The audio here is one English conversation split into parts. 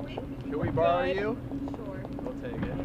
Can we borrow you? Sure. We'll take it.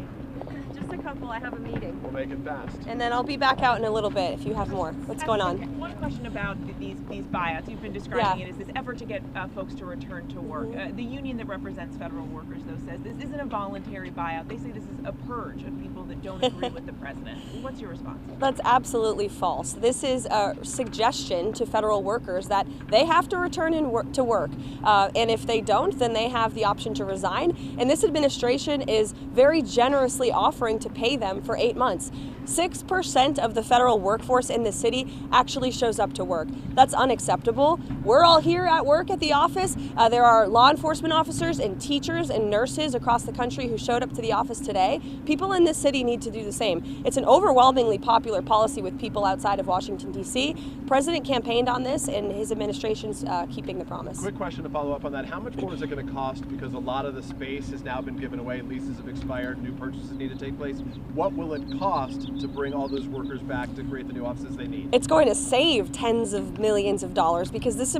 Just a couple. I have a meeting. We'll make it fast. And then I'll be back out in a little bit if you have more. What's going on? Okay. One question about these buyouts. You've been describing it as this effort to get folks to return to work. The union that represents federal workers, though, says this isn't a voluntary buyout. They say this is a purge of people that don't agree with the president. What's your response? That's absolutely false. This is a suggestion to federal workers that they have to return to work. And if they don't, then they have the option to resign. And this administration is very generously offering to pay them for 8 months. 6% of the federal workforce in the city actually shows up to work. That's unacceptable. We're all here at work at the office. There are law enforcement officers and teachers and nurses across the country who showed up to the office today. People in this city need to do the same. It's an overwhelmingly popular policy with people outside of Washington, D.C. The president campaigned on this, and his administration's keeping the promise. Quick question to follow up on that. How much more is it going to cost? Because a lot of the space has now been given away, leases have expired, new purchases need to take place. What will it cost to bring all those workers back to create the new offices they need? It's going to save tens of millions of dollars because this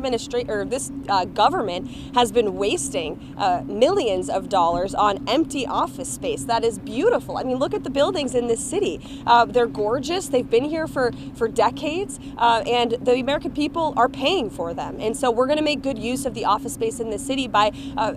government has been wasting millions of dollars on empty office space. That is beautiful. I mean, look at the buildings in this city. They're gorgeous. They've been here for decades, and the American people are paying for them. And so we're going to make good use of the office space in this city by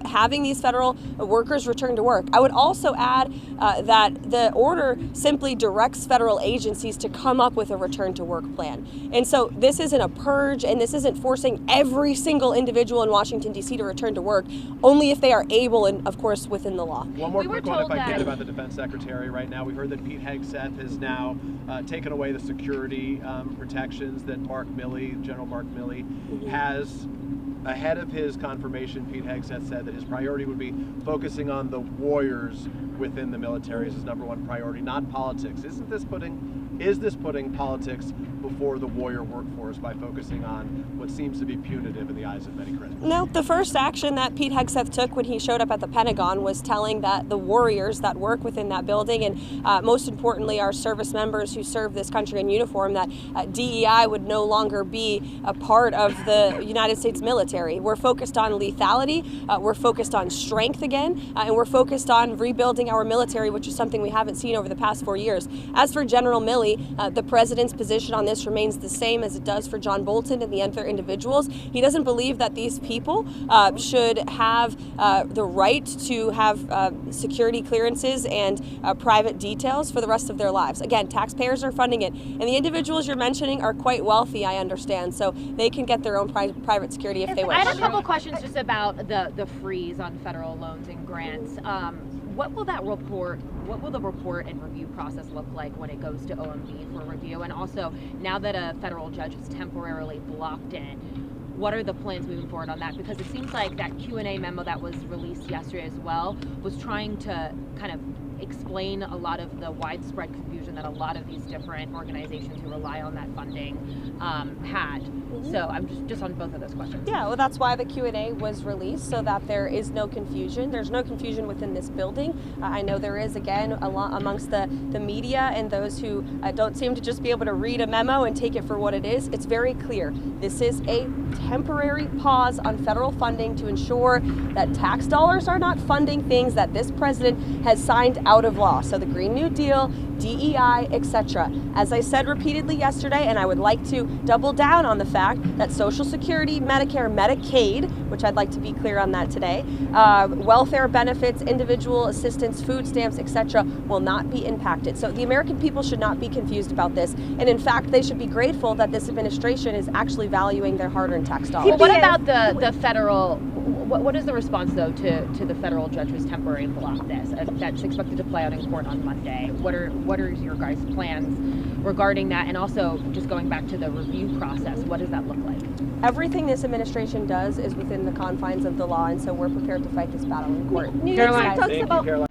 having these federal workers return to work. I would also add that the order simply directs federal agencies to come up with a return to work plan. And so this isn't a purge, and this isn't forcing every single individual in Washington, D.C. to return to work, only if they are able and, of course, within the law. One more quick one, if I can, about the defense secretary right now. We heard that Pete Hegseth has now taken away the security protections that General Mark Milley has. Ahead of his confirmation, Pete Hegseth said that his priority would be focusing on the warriors within the military as his number one priority, not politics. Is this putting politics before the warrior workforce by focusing on what seems to be punitive in the eyes of many critics? No, the first action that Pete Hegseth took when he showed up at the Pentagon was telling that the warriors that work within that building, and most importantly our service members who serve this country in uniform, that DEI would no longer be a part of the United States military. We're focused on lethality, we're focused on strength again, and we're focused on rebuilding our military, which is something we haven't seen over the past 4 years. As for General Milley, the president's position on this remains the same as it does for John Bolton and the other individuals. He doesn't believe that these people should have the right to have security clearances and private details for the rest of their lives. Again, taxpayers are funding it, and the individuals you're mentioning are quite wealthy, I understand, so they can get their own private security if they wish. I had a couple questions just about the freeze on federal loans and grants. What will the report and review process look like when it goes to OMB for review? And also, now that a federal judge is temporarily blocked in, what are the plans moving forward on that? Because it seems like that Q&A memo that was released yesterday as well was trying to kind of explain a lot of the widespread confusion that a lot of these different organizations who rely on that funding had. So I'm just on both of those questions. Yeah, well, that's why the Q&A was released, so that there is no confusion. There's no confusion within this building. I know there is, again, amongst the media and those who don't seem to just be able to read a memo and take it for what it is. It's very clear. This is a temporary pause on federal funding to ensure that tax dollars are not funding things that this president has signed out of law. So the Green New Deal, DEI, etc. As I said repeatedly yesterday, and I would like to double down on the fact that Social Security, Medicare, Medicaid, which I'd like to be clear on that today, welfare benefits, individual assistance, food stamps, etc. will not be impacted. So the American people should not be confused about this. And in fact, they should be grateful that this administration is actually valuing their hard-earned tax dollars. What about the federal, what is the response though to the federal judge who's temporarily blocked this? That's expected to play out in court on Monday. What are your guys' plans regarding that? And also, just going back to the review process, what does that look like? Everything this administration does is within the confines of the law, and so we're prepared to fight this battle in court. Karoline, thank you, Karoline.